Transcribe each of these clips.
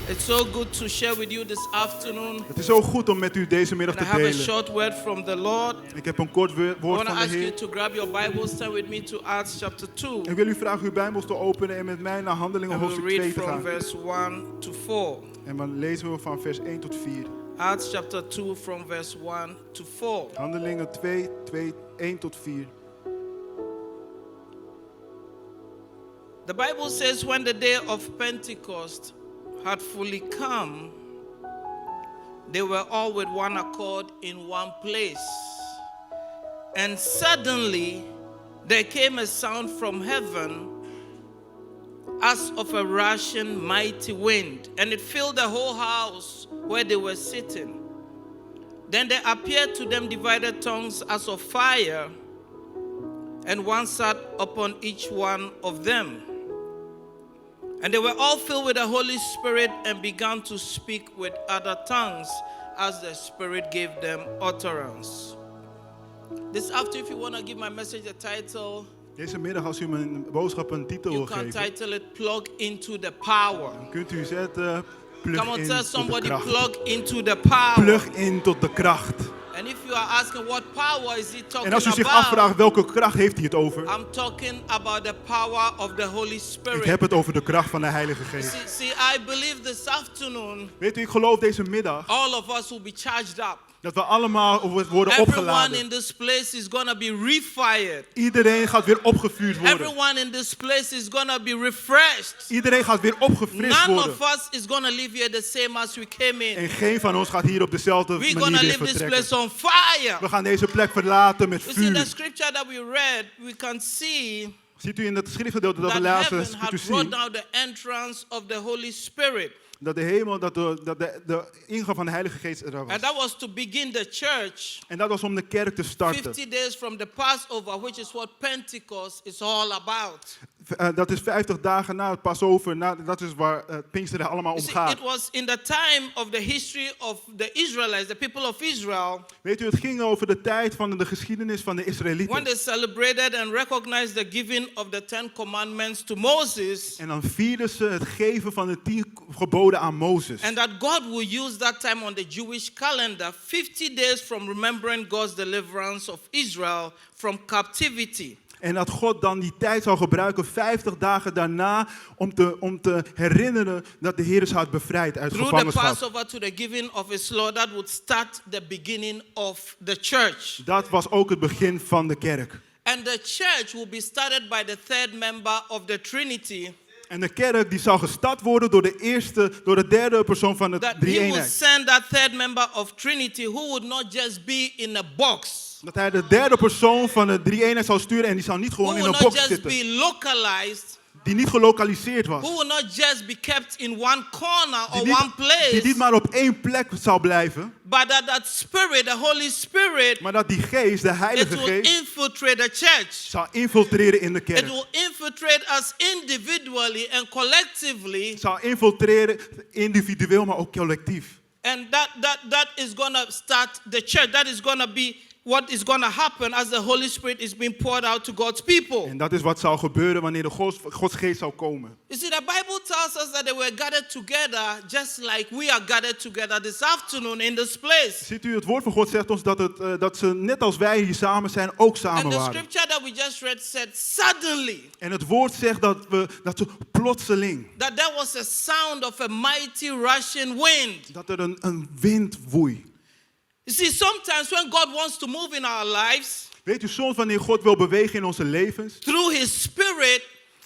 It's so good to share with you this afternoon. Het is zo goed om met u deze middag And I te have a delen. short word from the Lord. Ik heb een kort I woord want to van de ask you Heer. to grab your Bibles, turn with me to Acts chapter 2. Ik wil u vragen uw Bijbels te openen en met mij naar Handelingen And we'll hoofdstuk 2 read te from gaan. verse 1 to 4. En dan lezen we van vers 1 tot 4. Acts chapter 2 from verse 1 to 4. Handelingen 2, 1 tot 4. The Bible says when the day of Pentecost had fully come, they were all with one accord in one place. And suddenly there came a sound from heaven as of a rushing mighty wind, and it filled the whole house where they were sitting. Then there appeared to them divided tongues as of fire, and one sat upon each one of them. And they were all filled with the Holy Spirit and began to speak with other tongues as the Spirit gave them utterance. This afternoon, if you want to give my message a title, Deze middag, als u mijn boodschap een titel you wil can geven, title it Plug into the Power. dan kunt u zetten plug Come on, in tell tot de somebody kracht. plug into the power. Plug in tot de kracht. And if you are asking what power is he talking En als u zich about, afvraagt welke kracht heeft hij het over, I'm talking about the power of the Holy ik Spirit. heb het over de kracht van de Heilige Geest. See, I believe this afternoon, Weet u, ik geloof deze middag all of us will be charged up. dat we allemaal worden Everyone opgeladen. in this place is going to be refired. Iedereen gaat weer opgevuurd worden. Everyone in this place is going to be refreshed. Iedereen gaat weer opgefrist None worden. of us is going to leave here the same as we came in. En geen van ons gaat hier op dezelfde We're going manier to weer leave this vertrekken. place on fire. We gaan deze plek verlaten met You see, the vuur. scripture that we read, we can see Ziet u in het schriftgedeelte dat we that lazen, heaven kunt u had brought zien down the entrance of the Holy Spirit. dat de hemel, dat de ingang van de Heilige Geest er was. And that was to begin the church En dat was om de kerk te starten. 50 days from the Passover, which is what Pentecost is all about. Dat is 50 dagen na het Passover, dat is waar Pinksteren allemaal You om see, gaat. it was in the time of the history of the Israelites, the people of Israel, Weet u, het ging over de tijd van de geschiedenis van de when Israëlieten. they celebrated and recognized the giving of the 10 commandments to Moses, En dan vierden ze het geven van de 10 geboden aan Mozes. and that God will use that time on the Jewish calendar, 50 days from remembering God's deliverance of Israel from captivity. En dat God dan die tijd zou gebruiken, 50 dagen daarna, om te herinneren dat de Heer ze had bevrijd uit Through the gevangenschap. Passover to the giving of his law, that would start the beginning of the church. Dat was ook het begin van de kerk. And the church will be started by the third member of the Trinity. En de kerk die zou gestart worden door de derde persoon van de That he drie-eenheid. would send that third member of Trinity who would not just be in a box. Dat hij de derde persoon van de drie-eenheid zou sturen en die zou niet Who gewoon in will een not box just zitten. be localized. Die niet gelokaliseerd was. Who will not just be kept in one corner or Die one niet place. maar op één plek zou blijven. But that spirit, the Holy Spirit, Maar dat die geest, de it Heilige will Geest, infiltrate the church. zou infiltreren in de It kerk. will infiltrate us individually and collectively. Zou infiltreren individueel, maar ook collectief. And that is going to start the church. That is going to be what is going to happen as the Holy Spirit is being poured out to God's people. En dat is wat zou gebeuren wanneer de Gods geest zou komen. You see, the Bible tells us that they were gathered together just like we are gathered together this afternoon in this place. Ziet u, het woord van God zegt ons dat ze net als wij hier samen zijn, ook samen And the waren. scripture that we just read said, suddenly, En het woord zegt dat ze plotseling, that there was a sound of a mighty rushing wind. dat er een wind woei. You see, sometimes when God wants to move in our lives, Weet u, soms wanneer God wil bewegen in onze levens, through His Spirit,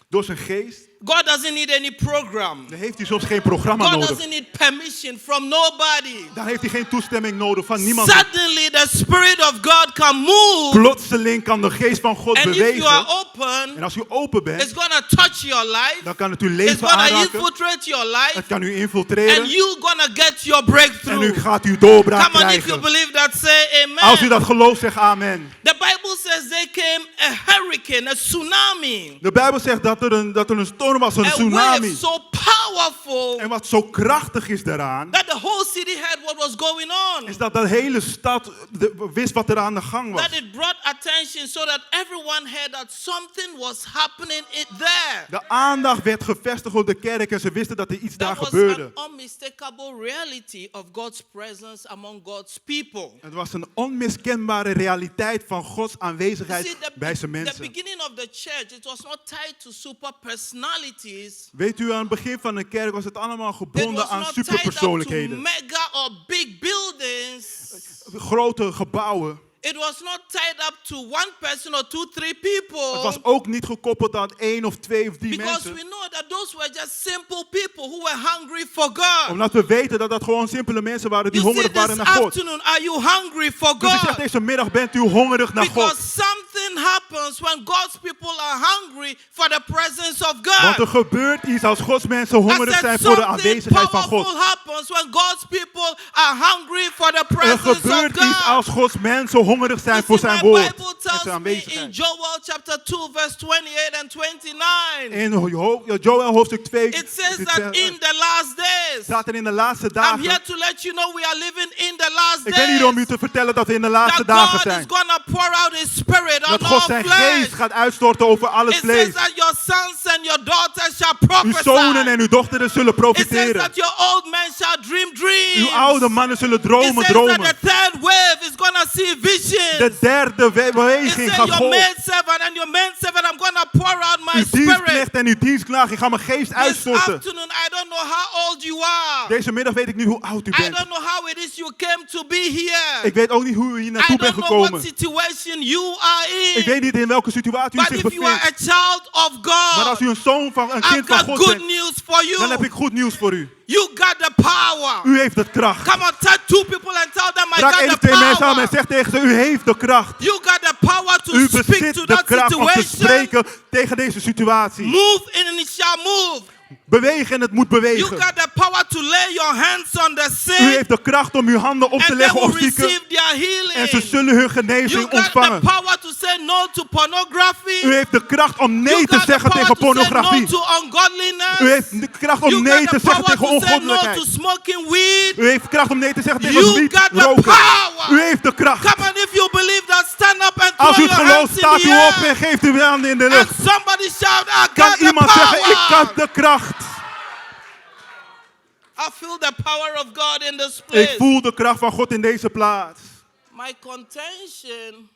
door zijn geest, God doesn't need any program. dan heeft hij soms geen programma God nodig. doesn't need permission from nobody. Dan heeft hij geen toestemming nodig van niemand. Suddenly, the Spirit of God can move. Plotseling kan de geest van God And if you are bewegen. open, En als u open it's bent, going to touch your life. dan kan het uw It's leven going to aanraken. infiltrate your life. Het kan u And infiltreren. you're going to get your En u breakthrough. gaat uw doorbraak Come on, if you krijgen. believe that, that, say amen. Als u dat gelooft, zeg amen. The Bible says there came a hurricane, a tsunami. De Bijbel zegt dat er een storm was, een A tsunami. wave so powerful En wat zo krachtig is daaraan, that the whole city heard what was going on. is dat de hele stad wist wat er aan de gang was. That it brought attention so that everyone heard that something was happening there. De aandacht werd gevestigd op de kerk en ze wisten dat er iets daar That was gebeurde. an unmistakable reality of God's presence among God's people. Het was een onmiskenbare realiteit van Gods You aanwezigheid see, bij zijn the mensen. beginning of the church, it was not tied to super personalities. Weet u, aan het begin van de kerk was het allemaal It gebonden was aan not tied up to superpersoonlijkheden. mega or big buildings. Grote gebouwen. It was not tied up to one person or two, three people. Het was ook niet gekoppeld aan 1 of 2 of 3 Because we mensen. know that those were just simple people who were hungry for God. Omdat we weten dat dat gewoon simpele mensen waren die You see, hongerig waren this naar God. afternoon, are you hungry for Dus ik zeg, God? deze middag bent u hongerig naar God. Because something happens when God's people are hungry for the presence of Want er God. gebeurt iets als Gods mensen I hongerig said zijn voor de something aanwezigheid van powerful God. happens when God's people are hungry for the Er presence of gebeurt iets God. als Gods mensen hongerig zijn You voor see, zijn my woord Bible en tells zijn me in aanwezigheid. Joel chapter 2 verse 28 and 29. In Joel hoofdstuk 2 It says that in the last days. staat er in de laatste I'm dagen. here to let you know we are living in the last Ik ben hier om u days. te vertellen dat we in de laatste That dagen God is zijn. gonna pour out His Spirit on Dat God all zijn flesh. geest gaat uitstorten over alle It says vlees. that your sons and your daughters shall Uw zonen prophesy. en uw dochteren zullen It says profiteren. that your old men shall dream dreams. Uw oude mannen zullen It dromen, says that dromen. the third wave is gonna see visions. De derde It beweging says gaat your golven. maidservant and your manservant, I'm gonna pour out my Uw Spirit. dienstknecht en uw dienstknaag, ik ga mijn geest This uitstorten. afternoon, I don't know how old you are. Deze middag weet ik niet hoe oud u I bent. don't know how it is you came to be here. Ik weet ook niet hoe u hier I naartoe bent don't know what gekomen. situation you are Ik in. weet niet in welke situatie u But zich if you are bevindt. a child of Maar als God, u een zoon van een I've kind van got God good bent, news for dan heb you. ik goed nieuws voor u. You got the power. U heeft de kracht. Come on, touch two people and tell them I Raak got één the of twee mensen aan en power. zeg tegen ze, u heeft de kracht. You got the power to U speak bezit to de that kracht om te situation. spreken tegen deze situatie. Move and it shall move. Bewegen en het moet You bewegen. got the power to lay your hands on the U sick heeft de kracht om uw handen op te and they leggen will op zieken. receive their En ze healing. zullen hun You genezing got the ontvangen. power to say no to pornography. U heeft de kracht om nee You te got the zeggen power tegen to say no pornografie. to ungodliness. U heeft de kracht om You nee got te the zeggen power tegen to say no to ongoddelijkheid. smoking weed. U heeft de kracht om nee te zeggen tegen You wiet, got the roken. power. U heeft de kracht. Come on, if you believe that, stand up and Als throw u het your gelooft, hands in staat the u op air. en geeft uw handen in de And lucht. somebody shout, I Kan got the iemand zeggen, ik heb power. de kracht. I feel the power of God in this Ik place. voel de kracht van God in deze plaats. My contention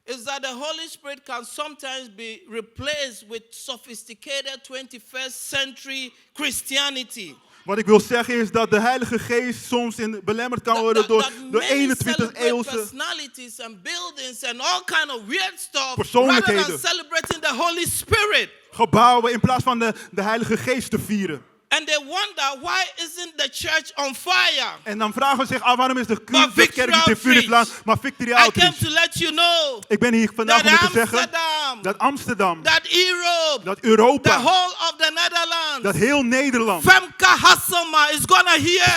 is that the Holy Spirit can sometimes be replaced with sophisticated 21st century Christianity. Wat ik wil zeggen is dat de Heilige Geest soms belemmerd kan worden door de many 21e celebrate eeuwse personalities and buildings and all kind of weird stuff rather Persoonlijkheden. than celebrating the Holy Spirit. gebouwen in plaats van de Heilige Geest te vieren. And they wonder, why isn't the church on fire? En dan vragen we zich af, waarom is de Maar kerk niet in vuur in vlam, maar Victory I came Outreach? to let you know Ik ben hier vandaag that om u te zeggen Amsterdam, dat Amsterdam, that Europe, dat the Europa, whole of the Netherlands, dat heel Nederland, Femke Hasselma is gonna hear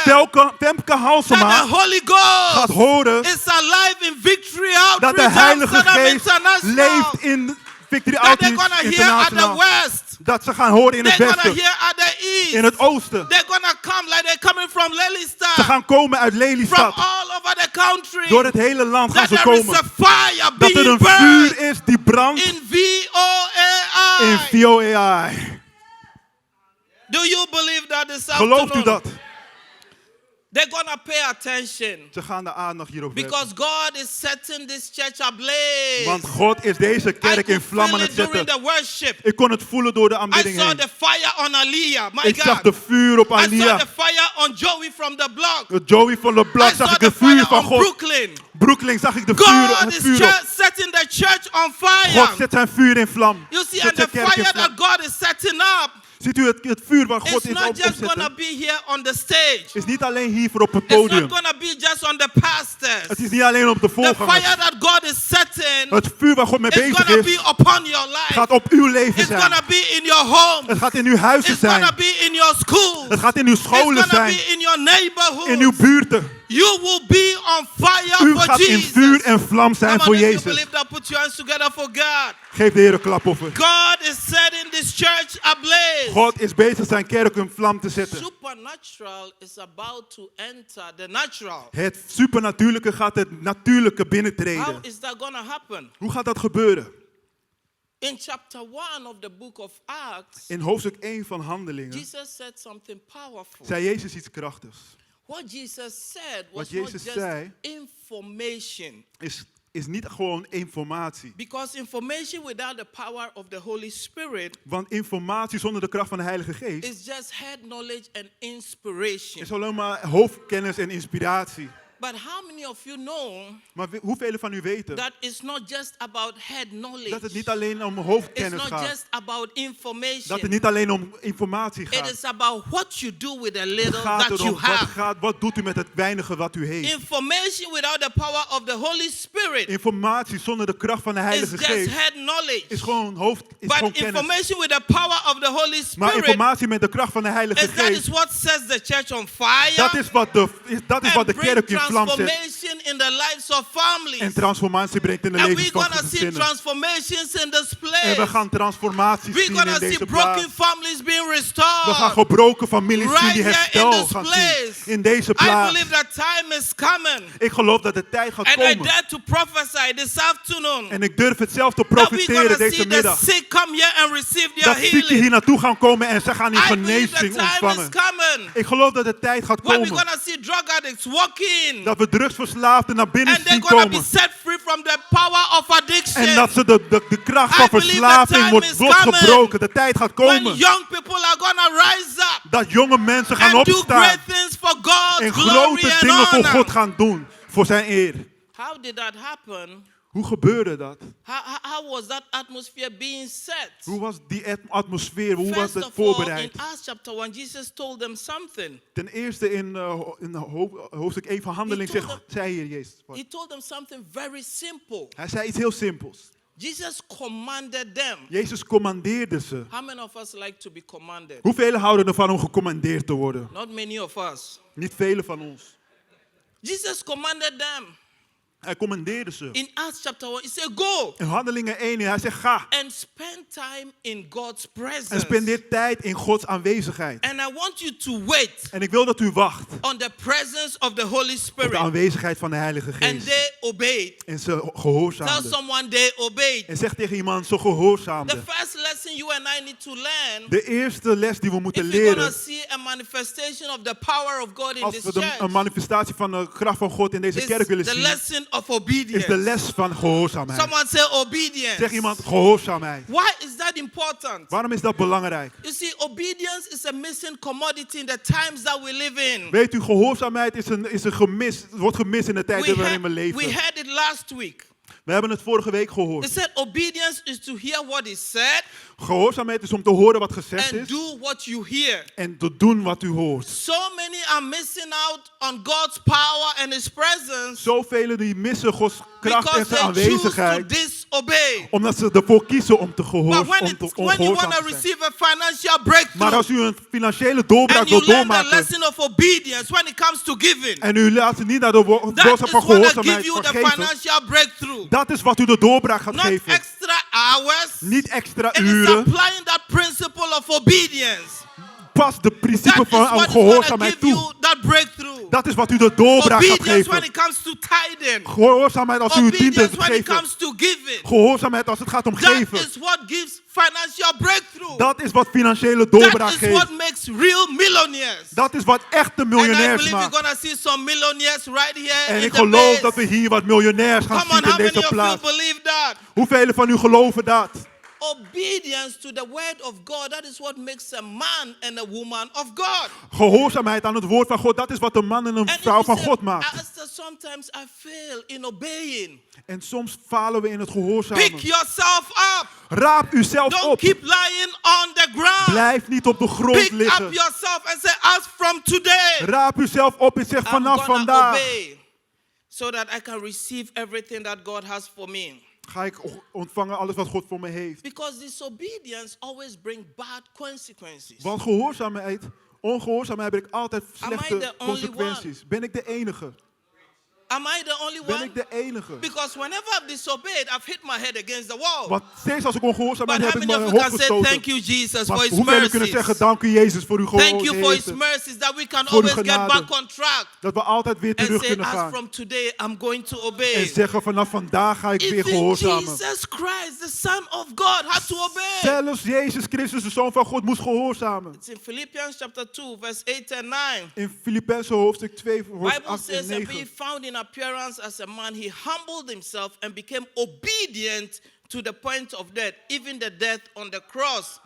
Femke that Halsema the Holy gaat Ghost horen is alive in Victory dat de Outreach Heilige Amsterdam Geest International. leeft in Victory That they're Outreach gonna hear at the International. west. Dat ze gaan horen in het They're gonna westen, hear at the east. in het oosten. They're gonna come like they're coming from Ze Lelystad. gaan komen uit From Lelystad. all over the country. Door het hele land gaan That ze there is komen. a fire Dat er being een burned vuur is die brandt in VOAI. in VOAI. Do you believe that this Gelooft u afternoon? dat? They're gonna pay attention. Ze gaan de aandacht hierop werpen. Because God is setting this church ablaze. Want God is deze I kerk could in vlam feel aan het it during zetten. the worship. Ik kon het voelen door de I aanbidding saw heen. the fire on Aliyah. My Ik zag God. de vuur op I saw Aliyah. the fire on Joey from the block. Joey van de I Blad saw zag ik the de vuur fire van on God. Brooklyn. Brooklyn zag ik de vuur, God het is vuur op. setting the church on fire. God zet zijn vuur in vlam. You see, Zet and the zijn kerk in fire vlam. that God is setting up Ziet u het vuur waar God is is not just gonna opzetten? be here on the stage. Is niet alleen hier voor op het It's not podium. gonna be just on the pastors. Het is niet alleen op de The voorgangers. fire that God is setting Het vuur waar God mee is bezig gonna is, be upon your life. gaat op uw leven It's zijn. gonna be in your home. Het gaat in uw huizen It's gonna zijn. be in your schools. Het gaat in uw It's scholen gonna zijn. be in your neighborhood. In uw buurten. You will be on fire U for gaat in Jesus. vuur en vlam zijn Come voor on, if you Jezus. believe that, put your hands together for God. Geef de Heer een klap over. God is setting this church ablaze. God is bezig zijn kerk in vlam te zetten. Supernatural is about to enter the natural. Het supernatuurlijke gaat het natuurlijke How binnentreden. is that going to happen? Hoe gaat dat gebeuren? In chapter 1 of the book of Acts, In hoofdstuk 1 van Handelingen Jesus said something powerful. zei Jezus iets krachtigs. What Jesus said was Wat Jezus not just zei- information. Is niet gewoon informatie. Because information without the power of the Holy Spirit Want informatie zonder de kracht van de Heilige Geest is just head knowledge and inspiration. is alleen maar hoofdkennis en inspiratie. But how many of you know Maar hoeveel van u weten that it's not just about head knowledge? dat het niet alleen om It's hoofdkennis not gaat. just about Dat information. het niet alleen om informatie It gaat. is about what you do with the Het little gaat that you erom have. wat doet u met het weinige wat u heeft. Information without the power of the Holy Spirit Informatie zonder de kracht van de is Heilige just Geest head knowledge. is gewoon gewoon But kennis. information with the power of the Holy Maar Spirit informatie met de kracht van de Heilige is that is Geest, what sets the church on fire. dat is wat de and bring kerk in vlam zet. transformation in the lives of families. En transformatie brengt in de And levens we're van going to see gezinnen. transformations in this En place. we gaan transformaties We're zien going in to see deze broken plaats. families being We gaan restored. gebroken families zien die Right here in herstel this gaan place. zien. In deze I plaats. believe that time is coming. Ik geloof dat de tijd gaat And I komen. dare to prophesy this afternoon En ik durf het zelf te that we're going profiteren to deze see the middag. sick come here and receive their Dat zieken hier healing. naartoe gaan komen en ze gaan die I believe the genezing time is ontvangen. coming Ik geloof dat de tijd gaat when we're komen. going to see drug addicts walk in. Dat we drugsverslaafden naar binnen And they're zien going to be komen. set free from the power of addiction. En dat ze de kracht van I believe the verslaving time wordt is coming. gebroken. De tijd gaat When komen. young people are going to rise up Dat jonge mensen gaan and do opstaan. great things for God's En glory grote and dingen voor God honor. gaan doen. Voor zijn eer. How did that happen? Hoe gebeurde dat? How was that atmosphere being set? Hoe was die atmosfeer? Hoe was First het of all, in voorbereid? Acts chapter 1, Jesus told them something. Ten eerste in hoofdstuk 1 van Handeling He told zei hier Jezus. He told them something very simple. Hij zei iets heel simpels. Jesus commanded them. Jezus commandeerde ze. How many of us like to be commanded? Hoeveel houden ervan om gecommandeerd te worden? Not many of us. Niet velen van ons. Jesus commanded them. Hij commandeerde ze. In Acts chapter 1, he said, go In Handelingen 1, hij zegt ga. and spend time in God's presence. En spendeer tijd in Gods aanwezigheid. And I want you to wait En ik wil dat u wacht on the presence of the Holy op de Spirit. aanwezigheid van de Heilige And Geest. they obeyed. En ze Tell gehoorzaamden. someone they obeyed. En zeg tegen iemand, ze The gehoorzaamden. first lesson you and I need to learn, De eerste les die we moeten if we're going leren, to see a manifestation of the power of God in als this we een church, manifestatie van de kracht van God in deze kerk willen is the zien, lesson of is obedience. de les van gehoorzaamheid. Someone say obedience. Zeg iemand gehoorzaamheid. Why is that important? Waarom is dat belangrijk? You see, obedience is a missing commodity in the times that we live in. Weet u, gehoorzaamheid wordt gemist in de tijd waarin we We leven. heard it last week. We hebben het vorige week It gehoord. said obedience is to hear what is said Gehoorzaamheid is om te horen wat gezegd and is do what you hear. en te doen wat u hoort. So many are missing out on God's power and His presence Zoveel die missen Gods kracht en because zijn they choose to aanwezigheid, disobey. omdat ze ervoor kiezen om te But when you ongehoorzaam want to te zijn. receive a financial Maar breakthrough als u een financiële doorbraak and you wil learn the doormaken lesson of obedience when it comes to giving, en u laat het niet naar de that boodschap is van what will give gehoorzaamheid you the geven, financial breakthrough. dat is wat u de doorbraak gaat Not geven. extra hours. Niet extra It is uren. applying that principle of obedience. Pas de principe That is van what is going to gehoorzaamheid give you toe. that breakthrough. Dat is wat u de doorbraak gaat Obedience when geven. it comes to tithing. Gehoorzaamheid als u uw tiende Obedience when it geven. comes to giving. Gehoorzaamheid als het gaat om That geven. is what gives financial breakthrough. Dat is wat financiële doorbraak That is what geeft. makes real millionaires. Dat is wat echte And I miljonairs believe we're maakt. going to see some millionaires right here En in ik the geloof place. dat we hier wat miljonairs gaan Come on, zien in how many deze of you plaats. believe that? Hoeveel van u geloven dat? Obedience to the word of God, that is what makes a man and a woman of God. Gehoorzaamheid aan het woord van God, dat is wat een man en een And if vrouw you van say, God maakt. Pastor, sometimes I fail in obeying. En soms falen we in het Pick gehoorzamen. yourself up. Raap uzelf Don't op. keep lying on the ground. Blijf niet op de grond Pick up liggen. yourself and say, as from today, Raap uzelf op en zeg I'm vanaf gonna vandaag obey so that I can receive everything that God has for me. ga ik ontvangen alles wat God voor me heeft. Because disobedience always brings bad consequences. Want gehoorzaamheid Ongehoorzaamheid heb ik altijd the slechte only consequenties. Ben ik de enige? Am I the only Ben one? ik de enige? Because whenever I've disobeyed, I've hit my head against the wall. Want steeds als ik ongehoorzaam ben, But heb how ik many mijn of you hoofd can say thank gestoten. you, Jesus, for Maar His hoeveel kunnen zeggen, mercies? dank u Jezus voor uw Thank you for His gehoorzaamheid. mercies that we can Voor uw always get genade. back on track. Dat we altijd weer And terug say, kunnen as gaan. from today, I'm going to En obey. zeggen, vanaf vandaag ga ik weer Even gehoorzamen. Jesus Christ, the Son of God, had to obey. Zelfs Jezus Christus, de Zoon van God, moest gehoorzamen. It's in Philippians chapter 2, verse 8 and 9. In Filippenzen hoofdstuk 2, vers Bible 8 en says that being 9. found in appearance as a man, he humbled himself and became obedient to the point of death, even the death on the cross.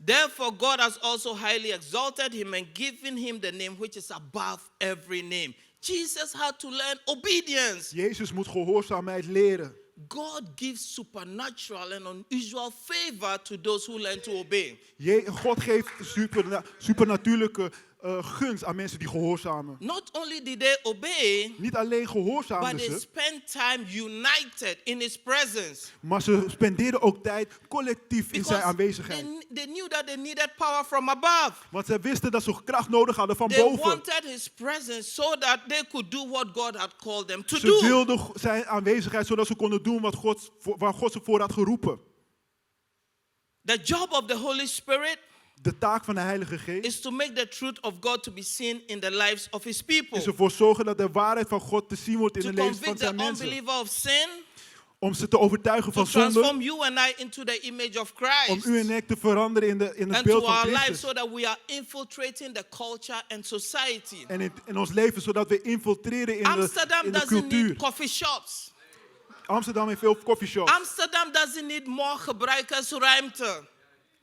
Therefore, God has also highly exalted him and given him the name which is above every name. Jesus had to learn obedience. Jezus moet gehoorzaamheid leren. God gives supernatural and unusual favor to those who learn to obey. God geeft supernatuurlijke gunst aan mensen die gehoorzamen. Not only did they obey, Niet alleen but gehoorzaamden they ze, spent time united in his presence. maar ze spendeerden ook tijd collectief in zijn Because aanwezigheid. they knew that they needed power from above. Want zij wisten dat ze kracht nodig hadden van They boven. wanted his presence so that they could do what God had called them to Ze do. wilden zijn aanwezigheid zodat ze konden doen waar God ze voor had geroepen. The job of the Holy Spirit De taak van de Heilige Geest is to make the truth of God to be seen in the lives of his people. is ervoor zorgen dat de waarheid van God te zien wordt in To de levens van convict the zijn mensen. unbeliever of sin. Om ze te overtuigen To van zonde. transform you and I into the image of Om Christ. u en ik te veranderen in het And beeld to van our lives Christus. so that we are infiltrating the culture and society. En in ons leven zodat we infiltreren in Amsterdam de doesn't cultuur. need coffee shops. Amsterdam heeft veel coffeeshops. Amsterdam doesn't need more gebruikersruimte.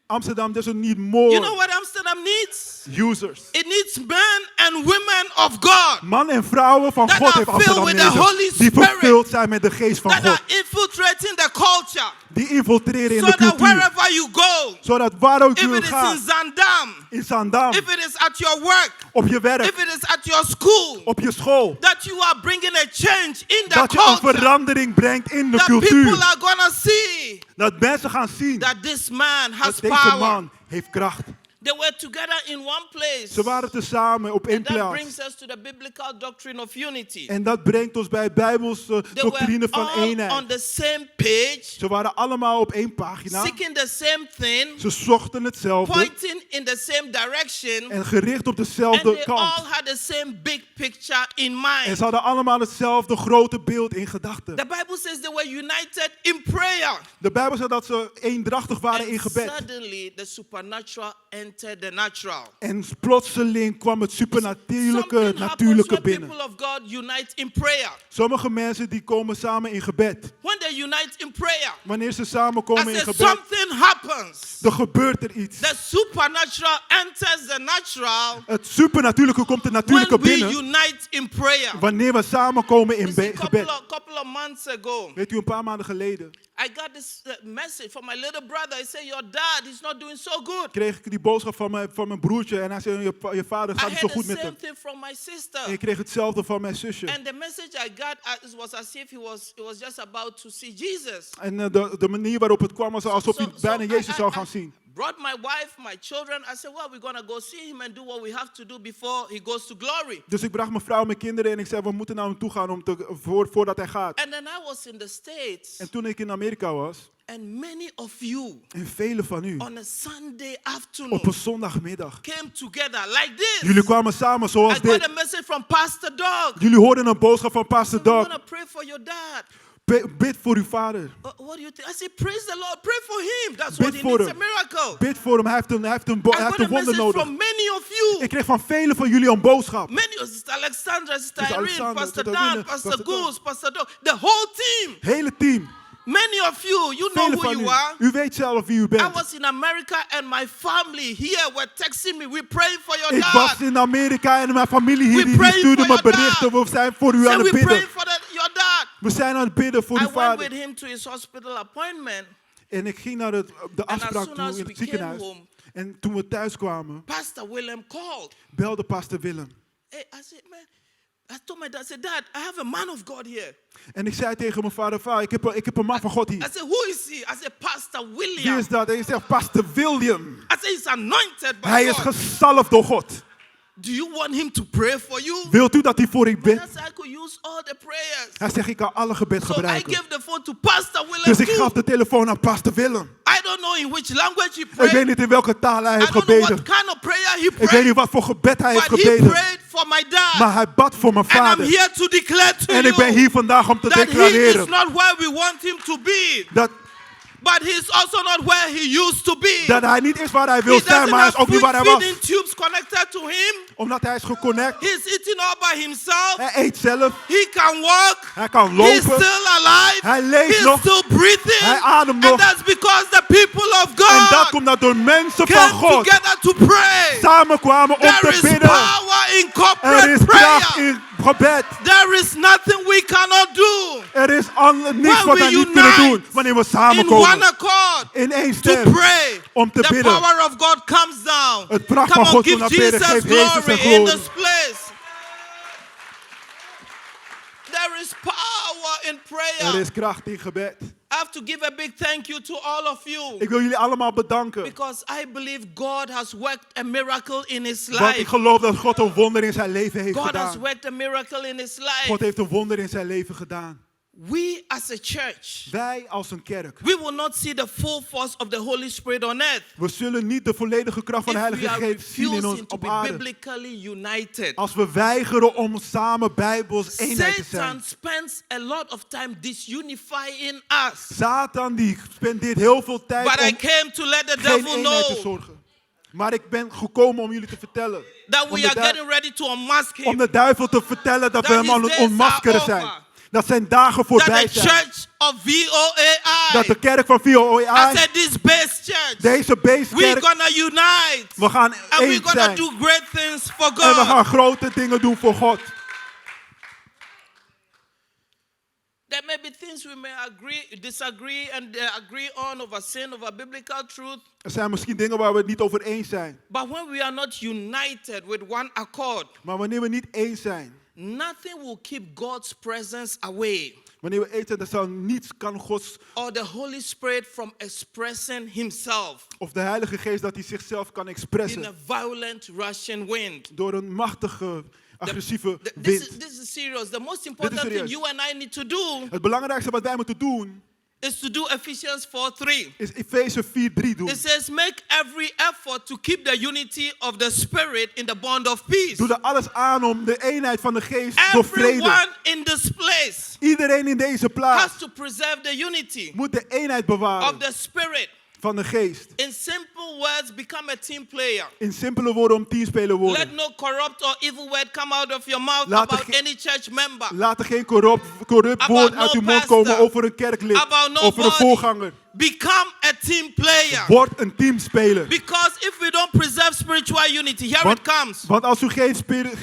Amsterdam doesn't need more You know what Amsterdam needs? users. It needs men and women of God Man en vrouwen van that God are heeft filled Amsterdam with the nodig. Holy Die Spirit. vervuld zijn met de geest van that are God. infiltrating the culture. Die infiltreren in So de that cultuur. wherever you go, Zodat waar ook if u it is in gaat, Zandam, in Zandam, if it is at your work, op je werk, if it is at your school, op je school, that you are bringing a change in the dat je een culture, verandering brengt in de that cultuur. people are gonna see Dat mensen gaan zien that this man has dat deze power. man heeft kracht. They were together in one place. Ze waren tezamen op één And that plaats. brings us to the biblical doctrine of unity. En dat brengt ons bij het Bijbelse They doctrine were van all eenheid. on the same page, Ze waren allemaal op één pagina. seeking the same thing, Ze zochten hetzelfde pointing in the same direction, en gericht op and dezelfde they all kant. had the same big picture in En mind. ze hadden allemaal hetzelfde grote beeld in gedachten. The Bible says they were united in prayer. De Bijbel zegt dat ze eendrachtig waren in And gebed. suddenly the supernatural entered the natural. En plotseling kwam het supernatuurlijke Something happens natuurlijke when binnen. people of God unite in prayer. Sommige mensen die komen samen in gebed. When they unite in prayer, Wanneer ze samen I komen in said gebed, something happens. dan gebeurt er iets. The supernatural enters the natural Het supernatuurlijke komt het natuurlijke when we binnen. unite in prayer. Wanneer we samen komen in You see, gebed. couple of months ago, Weet u, een paar maanden geleden I got this message from my little brother. He said, your dad is not doing so good. kreeg ik die boodschap van mijn broertje. En hij zei, je vader I gaat niet zo heard goed the met same hem. thing from my sister. En ik kreeg hetzelfde van mijn zusje. And the message I got was as if he was just about to see Jesus. En de manier waarop het kwam was alsof hij bijna Jezus zou gaan zien. Brought my wife, my children. I said, well, we're going to go see him and do what we have to do before he goes to glory. Dus ik bracht mijn vrouw en mijn kinderen en ik zei, we moeten naar hem toe gaan voordat hij gaat. And then I was in the States. En toen ik in Amerika was, And many of you en velen van u, on a Sunday afternoon op een zondagmiddag, came together like this. jullie kwamen samen I zoals got dit. a message from Pastor Doug. Jullie hoorden een boodschap van Pastor We want Doug. to pray for your dad. Bid voor uw vader. What do you think? I said, praise the Lord. Pray for him. That's Bid what he voor needs, a hem. miracle. Bid voor hem. Hij heeft I got een a wonder message nodig. from many of you. Ik kreeg van velen van jullie een boodschap. Many of Sister Alexandra, Sister Sister Irene, Alexandra, Pastor Sister Dan, Irene, Pastor Pastor Dan. Goose, Pastor Doug. The whole team. Hele team. Many of you, you know Velen who van you u. are. U weet zelf wie u I bent. was in America and my family here were texting me. We praying for your Ik dad. was in Amerika en mijn familie hier die praying stuurde for me your berichten. dad. We zijn voor u Say aan we het praying bidden. for your dad. We zijn aan het bidden voor I uw went with vader. him to his hospital appointment. En ik ging naar de And as afspraak soon toe as in we het came ziekenhuis. home, En toen we thuis kwamen, Pastor Willem called. belde pastor Willem. Hey, I said, man, I told my dad, I said, Dad, I have a man of God here. En ik zei tegen mijn vader, ik heb een man van God I hier. said, who is he? I said, Pastor Wie William. is dat? En hij zegt, Pastor William. I said, he's anointed by Hij is God. gezalfd door God. Do you want him to pray for you? Wilt u dat hij voor u I bidt? said, I could use all the prayers. Hij zegt, ik kan alle gebed So I gebruiken. gave the phone to Pastor William Dus ik too. gaf de telefoon aan Pastor Willem. I don't know in which language he Ik prayed. weet niet in welke taal hij I heeft don't know what gebeden. kind of prayer he Ik weet prayed. niet wat voor gebed hij heeft But he gebeden. prayed for my dad. Maar hij bad voor mijn And I'm vader. here to declare to En ik ben you hier vandaag om te that he is declareren not where we want him to be. But he's also not where he used to be. Dat hij niet is waar hij wil He zijn, doesn't maar hij is have ook niet waar hij was. feeding tubes connected to him. Omdat hij is geconnect. He's eating all by himself. Hij eet zelf. He can walk. Hij kan He's lopen. still alive. Hij leeft He's nog. still breathing. Hij ademt And nog. that's because the people of En dat God komt dat door mensen van came God together to pray. samenkwamen om There te is bidden. power in Er corporate is kracht prayer. in gebed. There is nothing we cannot do Er is niks when wat we wij niet kunnen unite doen wanneer we in one samenkomen. accord In één to stem. pray. Om te The bidden. power of God comes down. Het pracht Come van on, God give komt naar binnen. Jesus Geef Jezus glory zijn in glorie. this place. There is power in prayer. Er is kracht in gebed. I have to give a big thank you to all of you. Ik wil jullie allemaal bedanken. Because I believe God has worked a miracle in his Want ik life. geloof dat God een wonder in zijn leven heeft God has gedaan. worked a miracle in his life. God heeft een wonder in zijn leven gedaan. We as a church, Wij als een kerk. we will not see the full force of the Holy Spirit on earth We zullen niet de volledige kracht van de if we Heilige are Geest zien in ons refusing to op be aarde. biblically united. Als we weigeren om samen bijbels eenheid te zijn. Satan spends a lot of time disunifying us. Satan die spendeert heel veel tijd But I om came to let the geen devil eenheid te know zorgen. Maar ik ben gekomen om jullie te vertellen. that Om we de, are getting ready to unmask om him. de duivel te vertellen dat we That hem aan his het days ontmaskeren are zijn. over. Dat zijn dagen That voorbij the zijn. church of VOAI, Dat de kerk van VOAI, I said this base church, deze we're beestkerk, gonna unite. we gaan And we're één gonna zijn. do great things for En we God. gaan grote dingen doen voor God. There may be things we may disagree and agree on over sin, over biblical truth. Er zijn misschien dingen waar we het niet over eens zijn. But when we are not united with one accord, Maar wanneer we niet eens zijn, nothing will keep God's presence away wanneer we eens zijn, dan zal niets kan Gods or the Holy Spirit from expressing himself of de Heilige Geest dat hij zichzelf kan in expressen a violent rushing wind. door een machtige, agressieve This wind. is serious. The most important thing serieus. you and I need to do Het belangrijkste wat wij moeten doen is to do Ephesians 4:3. is Efeze 4:3 doen. It says, make every effort to keep the unity of the Spirit in the bond of peace. Doe er alles aan om de eenheid van de Geest door vrede. Everyone in this place Iedereen in deze has plaats to preserve the unity moet de eenheid of bewaren the Spirit. van de Geest. In simple words, become a team player. In simpele woorden om teamspeler Let worden. no corrupt or evil word come out of your mouth Laat er about geen- any church member. Laat er geen corrupt About woord no uit uw mond pastor. komen over een kerklid, About no over een body. voorganger. Become a team player. Word een teamspeler. Because if we don't preserve spiritual unity, here it comes. Want als u geen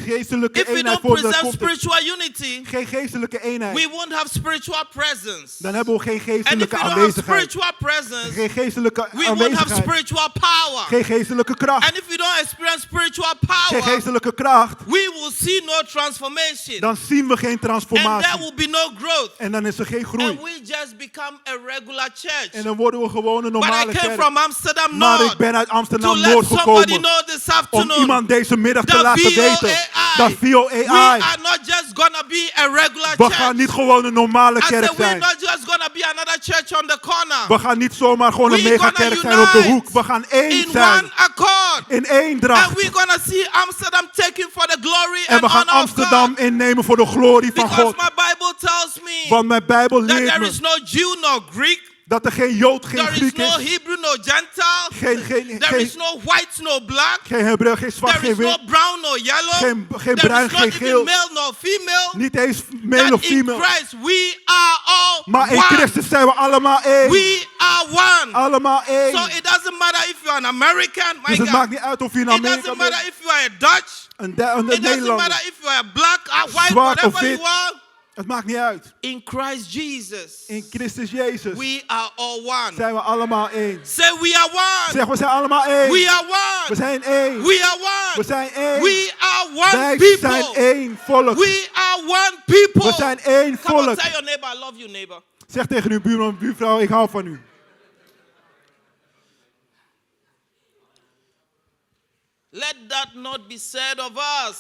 geestelijke If we eenheid don't vormt, dan preserve komt er spiritual unity, geen geestelijke eenheid. we won't have spiritual presence. Dan hebben we geen And if geestelijke we don't have aanwezigheid. spiritual presence, Geen geestelijke we won't have aanwezigheid. spiritual power. Geen geestelijke kracht. And if we don't experience spiritual Geen power, geestelijke kracht. we will see no transformation. Dan zien we geen And there transformatie. will be no growth. En dan is er geen And groei. we just become a regular church. En dan worden we gewoon een But I normale came kerk. from Amsterdam Maar North ik ben uit to Amsterdam let Noord somebody gekomen know this om afternoon iemand deze middag te that laten weten dat we VOAI, are not just gonna be a regular we gaan church. niet gewoon een normale I kerk said we're zijn. not just gonna be another church on the corner. We gaan niet zomaar gewoon een We're megakerk gonna zijn op de unite hoek. We gaan één In zijn. one accord. In één dracht. And we're gonna see Amsterdam taken for the glory En and we gaan honor of Amsterdam God. innemen voor de glorie van Because God. my Bible tells me Want mijn Bijbel that leert there me is no Jew nor Greek. dat er geen Jood, geen There is Griek no is. Hebrew, no Gentile. Geen There is no white, no black. Hebreeuw, geen zwart, There geen is no wit. brown, no yellow. Geen There bruin, is geen not even geel. male nor female. Niet eens male That of in female. Christ we are all Maar in one. Christus zijn we allemaal één. We are one. Allemaal één. So it doesn't matter if you're an American, my Dus het God. maakt niet uit of je in It Amerika doesn't bent. matter if you are a Dutch. Een It doesn't Nederlander. matter if you are black, or white, Zwart of whatever wit. you are. Het maakt niet uit. In Christ Jesus, In Christus Jezus we are all one. zijn we allemaal één. Say we are one. Zeg, we zijn allemaal één. We are We one. zijn één. We are one. We zijn één. We are one Wij people. zijn één volk. We are one people. We zijn één Come on, volk. tell your neighbor, I love you, neighbor. Zeg tegen uw buurman, buurvrouw, ik hou van u. Let that not be said of us.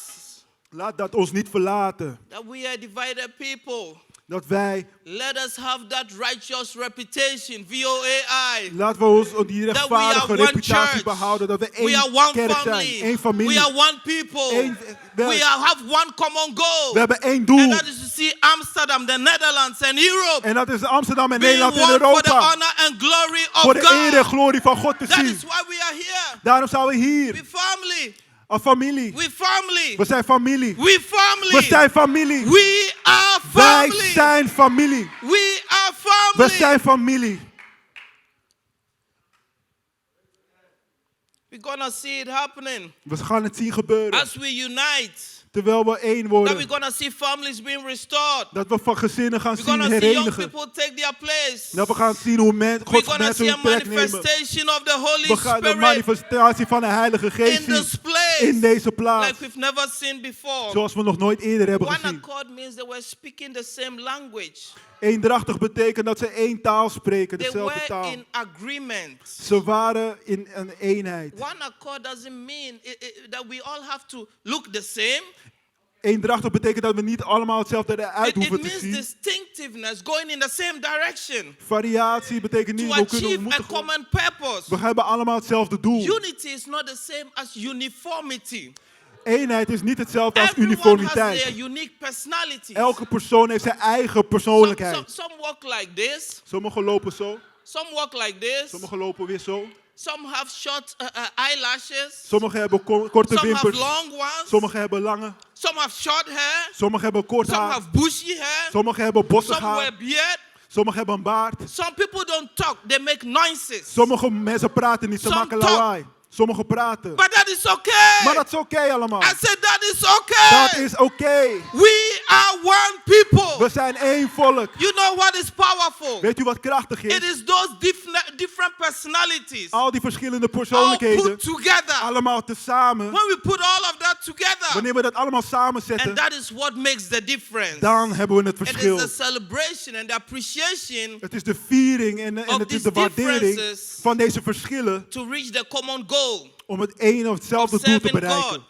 Laat dat ons niet verlaten. That we are a divided people. Dat wij, Let us have that righteous reputation, VOAI. laten we ons die That we rechtvaardige are one reputatie church. behouden. Dat we We are één one kerk family. zijn. Één familie. We are one people. We have one common goal. We hebben één doel. And that is to see Amsterdam, the Netherlands and Europe En dat is Amsterdam en being Nederland en one for the Europa. honor and glory of Voor de eer en God. glorie van God te That zien. is why we are here. Daarom zijn we We hier. family. Als familie. We family. We zijn familie. We family. We zijn familie. We are Wij family. zijn familie. We are We family. zijn familie. We're gonna see it happening We gaan het zien gebeuren. as we unite. Terwijl we één That worden. we're gonna see families being restored. Dat we van gezinnen gaan We're zien gonna see young herenigen. people take their place. Dat we gaan zien hoe We're Gods gonna mensen see a hun plek nemen. manifestation of the Holy We gaan de Spirit manifestatie van de Heilige Geest in this zien. place In deze plaats. like we've never seen before. Zoals we nog nooit eerder hebben One gezien. accord means they were speaking the same language. Eendrachtig betekent dat ze één taal spreken, They dezelfde were taal. in agreement. Ze waren in een eenheid. One accord doesn't mean that we all have to look the same. Eendrachtig betekent dat we niet allemaal hetzelfde eruit hoeven It te means zien. distinctiveness, going in the same direction Variatie betekent niet to dat we kunnen achieve a moeten gewoon. common purpose. We hebben allemaal hetzelfde doel. Unity is not the same as uniformity. Eenheid is niet hetzelfde als Everyone has uniformiteit. their unique personalities. Elke persoon heeft zijn eigen persoonlijkheid. Some walk like this. Sommigen lopen zo, Some walk like this. sommigen lopen weer zo. Some have short eyelashes. Sommigen hebben korte Some have wimpers. long ones. Sommigen hebben lange. Some have short hair. Sommigen hebben kort Some haar. have bushy hair. Sommigen hebben bossig Some wear haar. beard. Sommigen hebben een baard. Some people don't talk, they make noises. Sommige mensen praten niet, ze Some maken talk. lawaai. Sommigen praten. But that is okay. Maar dat is oké allemaal. I said that is okay. Dat is oké. We are one people. We zijn één volk. You know what is powerful? Weet u wat krachtig It is? is those different personalities Al die verschillende all persoonlijkheden, put together. allemaal tezamen. When we put all of that together, Wanneer we dat allemaal samenzetten, and that is what makes the difference. dan hebben we het It is verschil. the celebration and the appreciation Het is de viering en of het is these de waardering differences van deze verschillen to reach the common goal om het één of hetzelfde of doel te serving bereiken. God.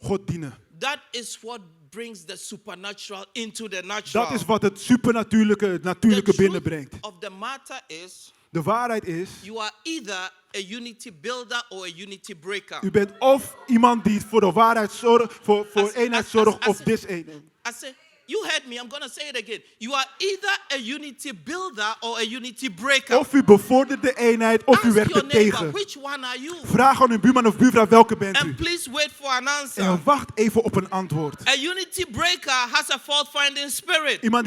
God dienen. That is what brings the supernatural into the natural. Dat is wat het supernatuurlijke, het The natuurlijke truth binnenbrengt. of the matter is, De waarheid is, you are either a unity builder or a unity breaker. u bent of iemand die voor de waarheid zorgt, voor As- eenheid as- zorgt as- of diseenheid. I say, you heard me, I'm going to say it again. You are either a unity builder or a unity breaker. Of u bevordert de eenheid of u Ask werkt your er neighbor, tegen. which one are you? Vraag aan uw buurman of buurvrouw welke bent u. And please wait for an answer. En wacht even op een antwoord. A unity breaker has a fault-finding spirit. Iemand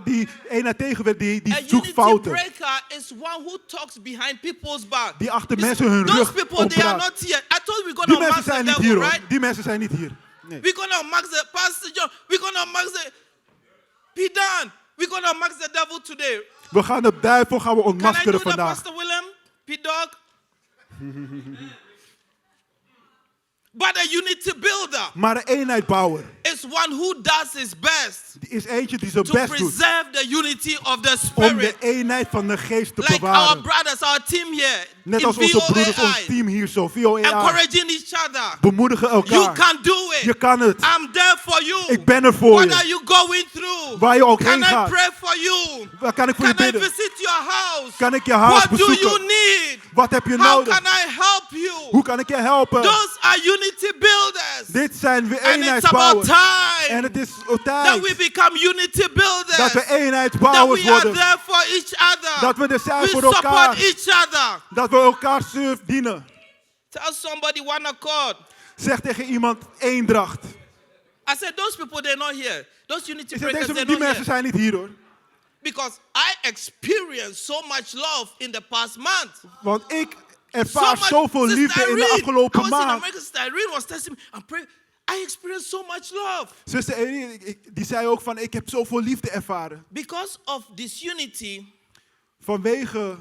die eenheid tegenwerkt, die A zoekt unity fouten. breaker is one who talks behind people's back. Die achter You mensen see, hun those rug people, they are ompraat. not here. I told you we're Die going to mensen max the zijn niet devil, hier hoor. right? Die mensen zijn niet hier. Nee. We're going to max the Pastor John. We're going to max the Pidan. We're going to max the devil today. We gaan de duivel Can I do ontmaskeren that, vandaag. Pastor Willem? P-Dog? But a unity builder Maar een eenheidbouwer is one who does his best is eentje die zijn to best doet preserve the unity of the om de Spirit. eenheid van de geest te Like our bewaren. brothers, our team here Net in als onze broeders, ons VOAI, team hier zo, VOAI. encouraging each other. Bemoedigen You elkaar. can do Je it. kan het. I'm there for you. Ik ben er voor What are je. you going through? Waar je ook Can heen I gaat. pray for you? Waar kan ik voor je Can I bidden? visit your house? Kan ik je huis What do you bezoeken? need? Wat heb je How nodig? can I help you? Hoe kan ik je helpen? Those are unity builders. Dit zijn we And it's about eenheidsbouwers. En time het is that tijd we become unity builders. dat we That eenheidsbouwers we are worden. there for each other. Dat we er zijn We voor support elkaar. each other. Dat we elkaar dienen. Tell somebody one accord. Zeg tegen iemand eendracht. I said, those people, they're not here. Those unity Ik zeg, breakers, they're die not mensen here. zijn niet hier hoor. Because I experienced so much love in the past month. Want ik ervaar zoveel Sister liefde in de Irene, afgelopen I was in maand. America, Sister Irene was testing me. I'm praying. I experienced so much love. Zuster Irene, die zei ook van ik heb zoveel liefde ervaren. Because of disunity, Vanwege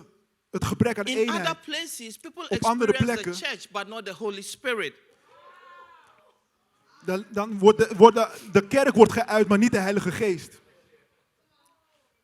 het gebrek aan in eenheid. other places, people Op andere experience the plekken. church, but not the Holy Spirit. Dan de kerk wordt geuit, maar niet de Heilige Geest.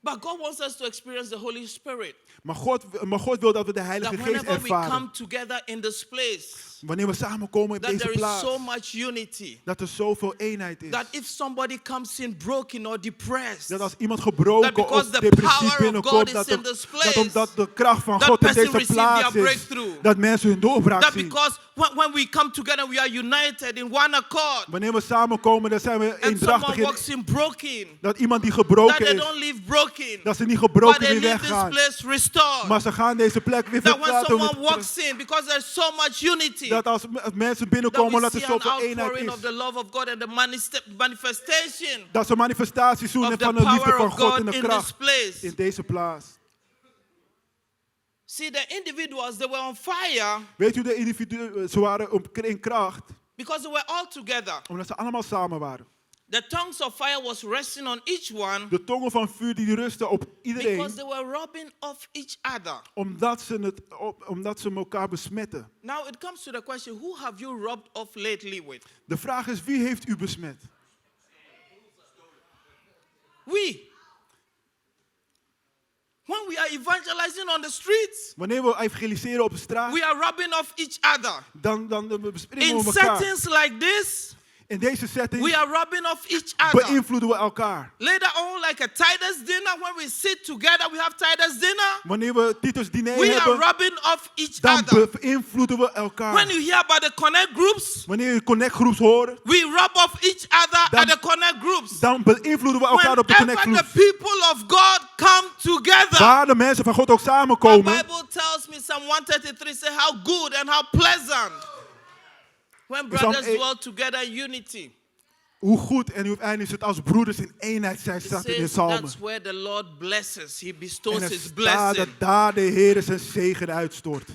But God wants us to experience the Holy Spirit. Maar God wil dat we de Heilige That Geest whenever we come ervaren. together in this place, Wanneer we samenkomen in that deze there is plaats. so much unity. Dat er zoveel eenheid is. That if somebody comes in broken or depressed, Dat als iemand that gebroken because of the depressief power of binnenkomt, God is in this place, omdat de kracht van that God in person deze receive plaats their is, breakthrough. dat mensen hun doorbraak that zien. because when we come together, we are united in one accord. Wanneer we samenkomen, dan zijn we And eendrachtig someone walks in broken. dat iemand die That gebroken they is, don't leave broken. dat ze niet But gebroken they weer leave this weggaan. place restored. Maar ze gaan deze plek weer That when verplaatsen. someone walks in, because there's so much unity, Dat als mensen that binnenkomen, we dat er see an zoveel eenheid outpouring of is. the love of God and the manifestation Dat ze manifestaties doen of van the de liefde power van of God God en de in this kracht place. in deze plaats. See, the individuals, they were on fire Weet u, de individuen, ze waren in kracht, because they were all together. omdat ze allemaal samen waren. The tongues of fire was resting on each one De tongen van vuur die rusten op iedereen, because they were rubbing off each other. omdat ze elkaar besmetten. Now it comes to the question, who have you rubbed off lately with? De vraag is, wie heeft u besmet? We. When we are evangelizing on the streets, Wanneer we evangeliseren op de straat, we are rubbing off each other. dan bespringen In we elkaar. settings like this, In deze setting we are rubbing off each other. beïnvloeden we elkaar. Later on, like a Titus dinner, when we sit together, we have Titus dinner. Wanneer we Titus diner We are hebben, rubbing off each dan other. beïnvloeden we elkaar. When you hear about the connect groups, Wanneer je connectgroeps hoort, we rub off each other Dan- at the connect groups. dan beïnvloeden we elkaar op de Whenever the connectgroeps. people of God come together, Waar de mensen van God ook the samenkomen. Bible tells me, Psalm 133 say how good and how pleasant when brothers Psalm dwell together in unity. Hoe goed en hoe fijn is het als broeders in eenheid zijn, It staat in de says psalmen. that's where the Lord blesses. He En bestows er his staat blessing. dat daar de Heer zijn zegen uitstort.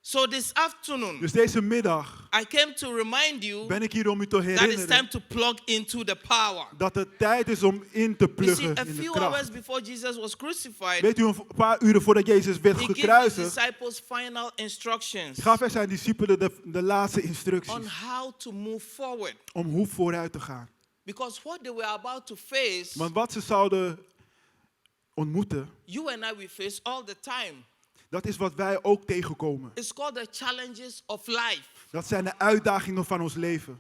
So this afternoon, Dus deze middag I came to remind you ben ik hier om u te that it's time herinneren to plug into the power. dat het tijd is om in te You see, pluggen a in de few kracht. hours before Jesus was crucified, Weet u, een paar uren voordat Jezus werd he gave his gekruisigd, disciples final instructions gaf hij zijn discipelen de laatste on instructies how to move forward. om hoe vooruit te gaan. Because what they were about to face, Want wat ze zouden ontmoeten, you and I, we face all the time. dat is wat wij ook tegenkomen. It's called the challenges of life. Dat zijn de uitdagingen van ons leven.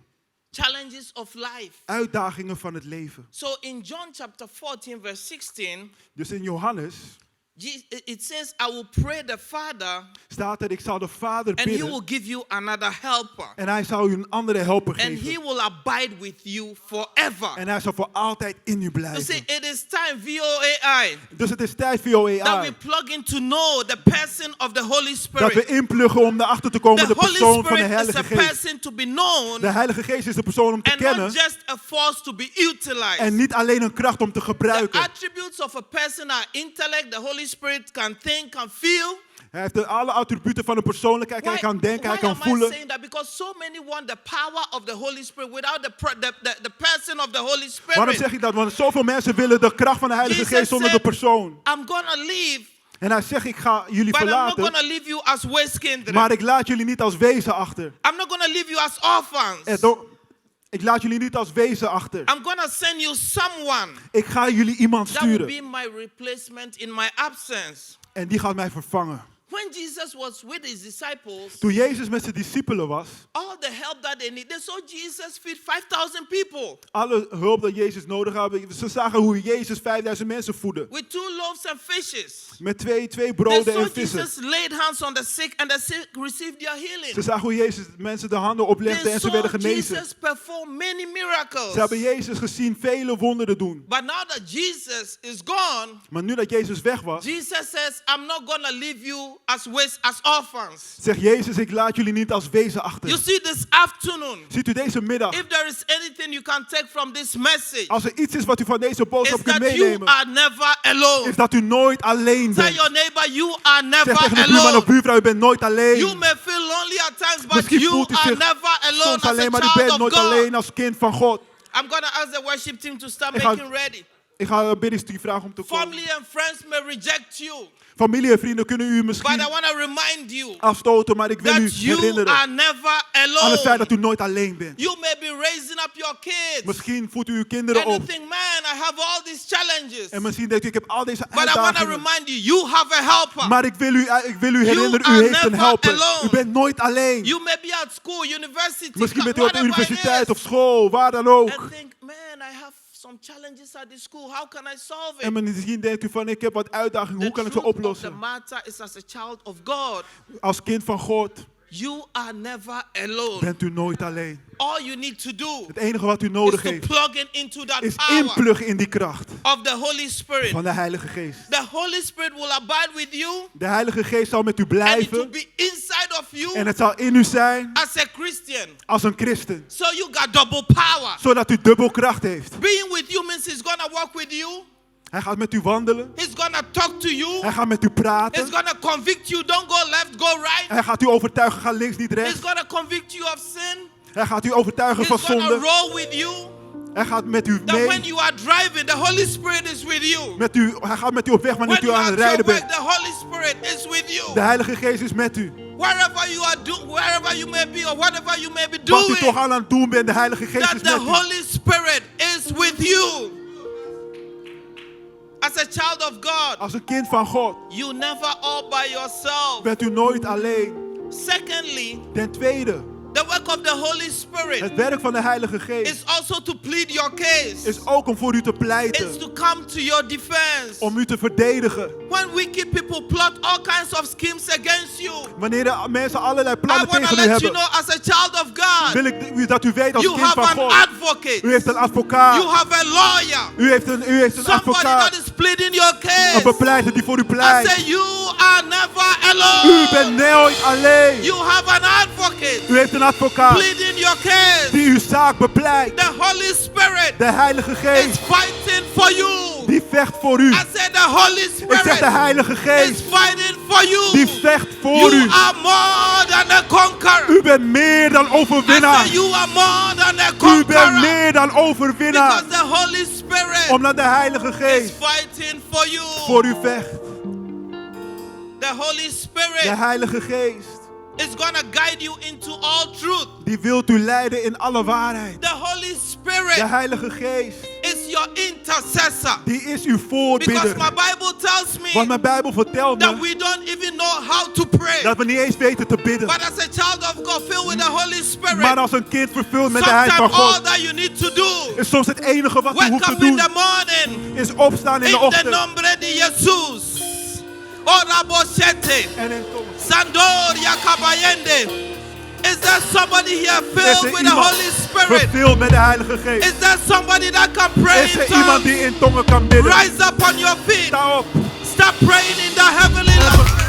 Challenges of life. Uitdagingen van het leven. So in John chapter 14, verse 16, Dus in Johannes it says, I will pray the Father, staat er, ik zal de Vader and he will bidden give you another helper. en hij zal u een andere helper And he geven. will abide with you forever. En hij zal voor altijd in u You blijven. see, it is time, VOAI, Dus het is tijd voor that we VOAI. plug in to know the person of the Holy Dat we Spirit. inpluggen om erachter te komen The de Holy persoon van de Spirit is Heilige a Geest. person to be known De Heilige Geest is de persoon om te and kennen not just a force to be utilized. en niet alleen een kracht om te The gebruiken. attributes of a person are intellect. The Holy Spirit can think, can feel. Hij heeft alle attributen van een persoonlijkheid. Hij kan denken, hij kan am I voelen. saying that? Because so many want the power of the Holy Spirit without the person of the Holy Waarom Spirit. zeg ik dat? Want zoveel mensen willen de kracht van de Heilige Jesus Geest zonder de said, persoon. I'm gonna leave, En hij zegt, ik ga jullie but I'm not verlaten, gonna leave you as waste kinderen. maar ik laat jullie niet als wezen achter. I'm not gonna leave you as orphans. Ik laat jullie niet als wezen achter. I'm gonna send you someone Ik ga jullie iemand that will sturen. be my replacement in my absence. En die gaat mij vervangen. When Jesus was with his disciples, Toen Jezus met zijn discipelen was, all the help that they need, they saw Jesus feed 5,000 people alle hulp dat Jezus nodig had, ze zagen hoe Jezus 5000 mensen voedde. with 2 loaves and fishes. Met twee They broden saw en vissen. Jesus laid hands on the sick and the sick received their healing. Ze zagen hoe Jezus mensen de handen oplegde They en ze saw werden genezen. Jesus perform many miracles. Ze hebben Jezus gezien vele wonderen doen. But now that Jesus is gone, Maar nu dat Jezus weg was, Jesus says, I'm not gonna leave you as orphans. zegt Jezus, ik laat jullie niet als wezen You achter. see, this afternoon, Ziet u deze middag, if there is anything you can take from this message, als er iets is wat u van deze is boodschap kunt that you meenemen, are never alone. is dat u nooit alleen Tell bent. your neighbor, you are Zeg never tegen de buurman of alone. buurvrouw, u bent nooit You alleen. may feel lonely at times, but Misschien you voelt u are zich never alone soms as alleen, a maar u child bent of nooit God. alleen als kind van God. I'm going to ask the worship team to start Ik ga- making ready. Ik ga een biddingsteam vragen om te komen. Family and friends may reject you. Familie en vrienden kunnen u But misschien I want to remind you afstoten, maar ik wil u that you herinneren are never aan het feit dat alone. u nooit alleen bent. You may be raising up your kids. Misschien voedt u uw kinderen And you op. think, man, I have all these challenges. En misschien denkt u, ik heb al deze But I want to uitdagingen. remind you, you have a helper. Maar ik wil u herinneren, are u heeft een never helper. alone. U bent nooit alleen. You may be at school, university, Misschien bent u op de whatever it universiteit is. of school, waar dan ook. And think, man, I have some challenges at the school. How can I solve En it? misschien denkt u van, ik heb wat uitdagingen, The hoe kan ik ze truth of the oplossen? matter is, as a child of God, Als kind van God you are never alone. bent u nooit alleen. All you need to do Het enige wat u is nodig to heeft, plug in into that is power inpluggen in die kracht of the Holy Spirit. van de Heilige Geest. The Holy Spirit will abide with you, De Heilige Geest zal met u and it will blijven be inside of you en het zal in u zijn as a Christian. als een christen. So you got double power. Zodat u dubbel kracht heeft. Being with you means he's gonna walk with you. Hij gaat met u wandelen. He's gonna talk to you. Hij gaat met u He's praten. gonna convict you. Don't go left, go right. Hij gaat u overtuigen, ga links, niet He's rechts. gonna convict you of sin. Hij gaat u overtuigen van He's gonna zonde. roll with you. Hij gaat met u That when mee. you are driving, the Holy Spirit is with you. Hij gaat met u op weg wanneer When u you aan are het at your rijden work, bent. the Holy Spirit is with De you. Heilige Geest is met u. Wherever you may be or whatever you may be Wat u toch doing, aan het doen bent, de Heilige Geest that is the met u. Holy Spirit is with you. As a child of God, Als een kind van God you never all by yourself. bent u nooit alleen. Secondly, Ten tweede, the work of the Holy Spirit het werk van de Heilige Geest is also to plead your case. is ook om voor u te It's pleiten. to come to your defense. Om u te verdedigen. When wicked people plot all kinds of schemes against you, Wanneer de mensen allerlei I plannen want to tegen u let you hebben, know, as a child of God, wil ik dat u weet als you kind have van an God. advocate. U heeft een You advocaat. have a lawyer. U heeft een Somebody advocaat. that is pleading your Een case. bepleiter die voor u I pleit. say you are never U alone. bent nooit alleen. You have an advocate U heeft een advocaat pleading your case. die uw zaak bepleit. The Holy Spirit De Heilige is Geest fighting for you. die vecht voor u. I said the Holy Ik zeg de Spirit Heilige is Geest fighting for you. die vecht voor You u. are more than a conqueror. U bent meer dan I overwinnaar. say you are more than a U bent conqueror. meer dan overwinnaar. Because the Holy Spirit Omdat de Heilige is Geest fighting for you. voor u vecht. The Holy De Spirit Heilige Geest is going to guide you into all truth. die wilt u leiden in alle waarheid. The Holy De Spirit Heilige Geest is your intercessor. die is uw Because voorbidder. my Bible tells Want me mijn Bijbel vertelt that me we don't even know how to pray. dat we niet eens weten te bidden. But as a child of God filled with the Holy Spirit, Maar als een kind vervuld met de Heilige sometimes van all God that you need to do, is soms het enige wat u hoeft wake te up in doen the morning is opstaan in in de the ochtend. nombre de Jesus. Oraboshete. En in tongen. Sandor Yakabayende. Is there somebody here Is filled er with the Holy iemand Spirit? vervuld met de Heilige Geest? Is there somebody that can pray Is in er iemand tongues? die in tongen kan bidden? Rise up on your feet. Sta op. Start praying in the heavenly language.